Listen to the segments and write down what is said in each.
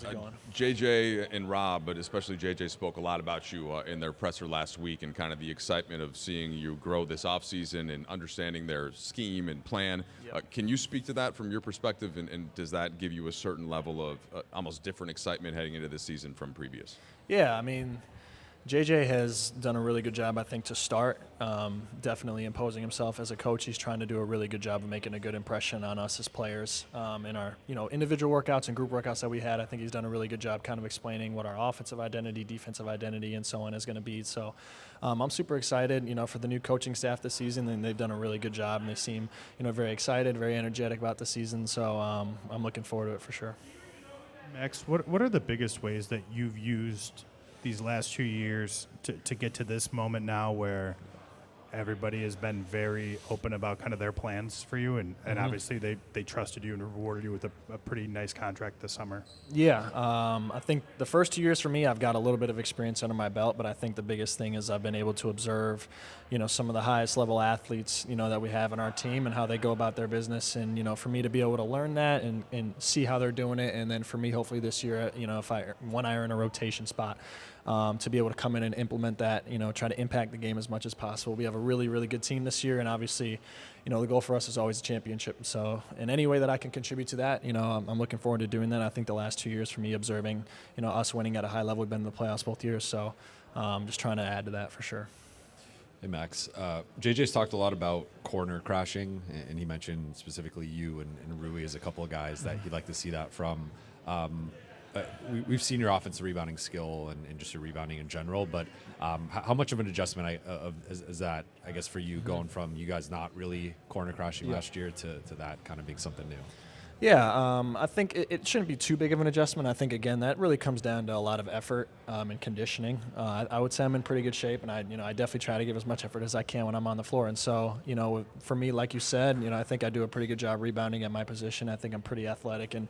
How's it going? JJ and Rob, but especially JJ, spoke a lot about you in their presser last week and kind of the excitement of seeing you grow this offseason and understanding their scheme and plan. Yep. Can you speak to that from your perspective, and does that give you a certain level of almost different excitement heading into this season from previous? Yeah, I mean, JJ has done a really good job, I think, to start. Definitely imposing himself as a coach. He's trying to do a really good job of making a good impression on us as players in our, individual workouts and group workouts that we had. I think he's done a really good job kind of explaining what our offensive identity, defensive identity, and so on is going to be. So I'm super excited, for the new coaching staff this season, and they've done a really good job, and they seem, very excited, very energetic about the season. So I'm looking forward to it for sure. Max, what are the biggest ways that you've used these last 2 years to get to this moment now where everybody has been very open about kind of their plans for you, and obviously they trusted you and rewarded you with a pretty nice contract this summer? Yeah, I think the first 2 years for me, I've got a little bit of experience under my belt, but I think the biggest thing is I've been able to observe, some of the highest level athletes, that we have in our team and how they go about their business. And, for me to be able to learn that and see how they're doing it. And then for me, hopefully this year, when I earn a rotation spot, to be able to come in and implement that, try to impact the game as much as possible. We have a really, really good team this year, and obviously, the goal for us is always a championship. So in any way that I can contribute to that, I'm looking forward to doing that. I think the last 2 years for me, observing, us winning at a high level, we've been in the playoffs both years. So just trying to add to that for sure. Hey, Max. JJ's talked a lot about corner crashing, and he mentioned specifically you and Rui as a couple of guys that he'd like to see that from. We've seen your offensive rebounding skill and just your rebounding in general, but how much of an adjustment is that, I guess, for you going from you guys not really corner crashing last year to that kind of being something new? Yeah, I think it shouldn't be too big of an adjustment. I think, again, that really comes down to a lot of effort and conditioning. I would say I'm in pretty good shape, and I definitely try to give as much effort as I can when I'm on the floor. And so, for me, like you said, I think I do a pretty good job rebounding at my position. I think I'm pretty athletic and,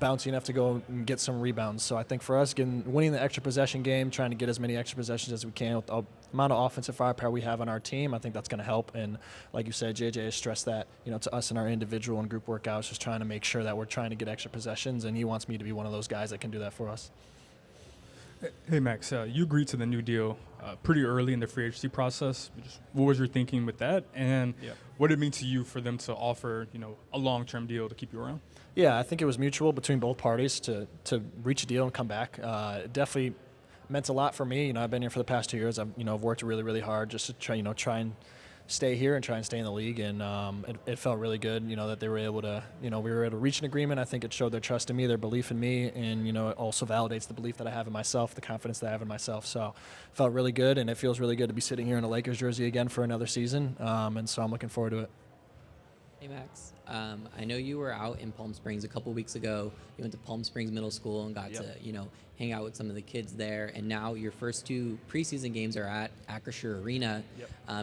bouncy enough to go and get some rebounds. So I think for us, winning the extra possession game, trying to get as many extra possessions as we can with the amount of offensive firepower we have on our team, I think that's going to help. And like you said, JJ has stressed that, to us in our individual and group workouts, just trying to make sure that we're trying to get extra possessions, and he wants me to be one of those guys that can do that for us. Hey, Max, you agreed to the new deal pretty early in the free agency process. What was your thinking with that, and what did it mean to you for them to offer, a long-term deal to keep you around? Yeah, I think it was mutual between both parties to reach a deal and come back. It definitely meant a lot for me. I've been here for the past 2 years. I've worked really, really hard just to try and stay here and try and stay in the league. And it felt really good, that they were able to, we were able to reach an agreement. I think it showed their trust in me, their belief in me, and, it also validates the belief that I have in myself, the confidence that I have in myself. So it felt really good, and it feels really good to be sitting here in a Lakers jersey again for another season. And so I'm looking forward to it. Hey, Max. I know you were out in Palm Springs a couple weeks ago. You went to Palm Springs Middle School and got to, hang out with some of the kids there. And now your first 2 preseason games are at Acrisure Arena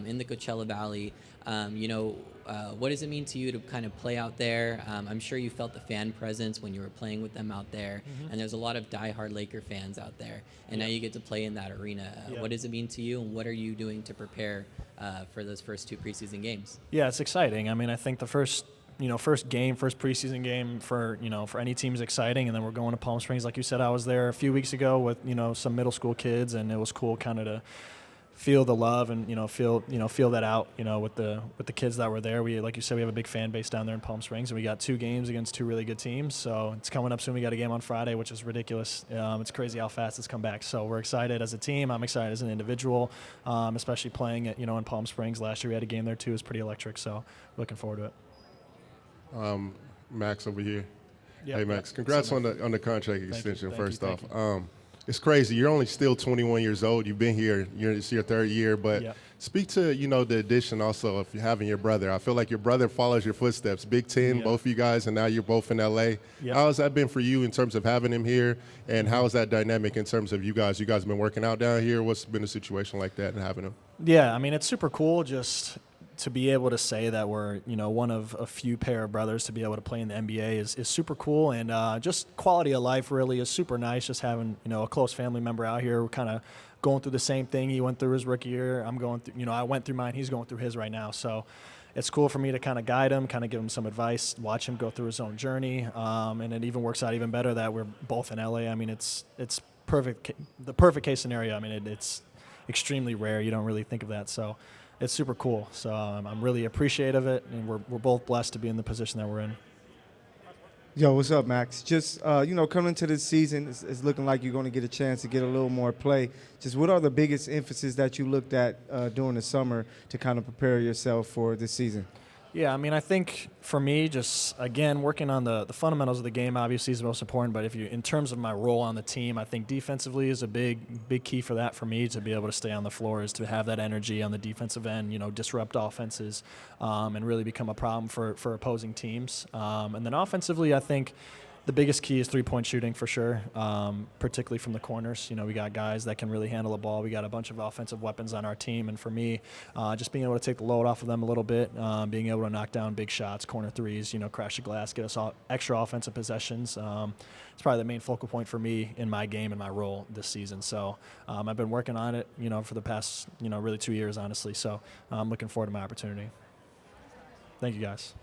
in the Coachella Valley. What does it mean to you to kind of play out there? I'm sure you felt the fan presence when you were playing with them out there. And there's a lot of diehard Laker fans out there. And now you get to play in that arena. What does it mean to you, and what are you doing to prepare for those first 2 preseason games? Yeah, it's exciting. I mean, I think the first preseason game for any team is exciting. And then we're going to Palm Springs. Like you said, I was there a few weeks ago with, some middle school kids, and it was cool kind of to feel the love and, feel that out, with the kids that were there. We, like you said, we have a big fan base down there in Palm Springs, and we got 2 games against 2 really good teams. So it's coming up soon. We got a game on Friday, which is ridiculous. It's crazy how fast it's come back. So we're excited as a team. I'm excited as an individual, especially playing it, in Palm Springs. Last year we had a game there too. It was pretty electric. So looking forward to it. Max over here. Yep, hey, Max, congrats on the contract extension. First off, you. It's crazy. You're only still 21 years old. You've been here. It's your 3rd year. But speak to the addition also of having your brother. I feel like your brother follows your footsteps. Big Ten, both of you guys, and now you're both in LA. How has that been for you in terms of having him here, and how is that dynamic in terms of you guys? You guys have been working out down here. What's been a situation like that and having him? Yeah, I mean, it's super cool just to be able to say that we're, one of a few pair of brothers to be able to play in the NBA is super cool. And just quality of life really is super nice, just having, a close family member out here. We're kind of going through the same thing. He went through his rookie year. I'm going through, I went through mine. He's going through his right now. So it's cool for me to kind of guide him, kind of give him some advice, watch him go through his own journey. And it even works out even better that we're both in LA. I mean, it's perfect, the perfect case scenario. I mean, it's extremely rare. You don't really think of that. So it's super cool. So I'm really appreciative of it, and we're both blessed to be in the position that we're in. Yo, what's up, Max? Just, coming into this season, it's looking like you're going to get a chance to get a little more play. Just what are the biggest emphasis that you looked at during the summer to kind of prepare yourself for this season? Yeah, I mean, I think for me, just again working on the fundamentals of the game obviously is the most important. But in terms of my role on the team, I think defensively is a big key for that for me to be able to stay on the floor, is to have that energy on the defensive end, disrupt offenses, and really become a problem for opposing teams. And then offensively, I think the biggest key is three-point shooting for sure, particularly from the corners. We got guys that can really handle the ball. We got a bunch of offensive weapons on our team. And for me, just being able to take the load off of them a little bit, being able to knock down big shots, corner threes, crash the glass, get us all extra offensive possessions. It's probably the main focal point for me in my game and my role this season. So I've been working on it, for the past, really 2 years, honestly. So I'm looking forward to my opportunity. Thank you, guys.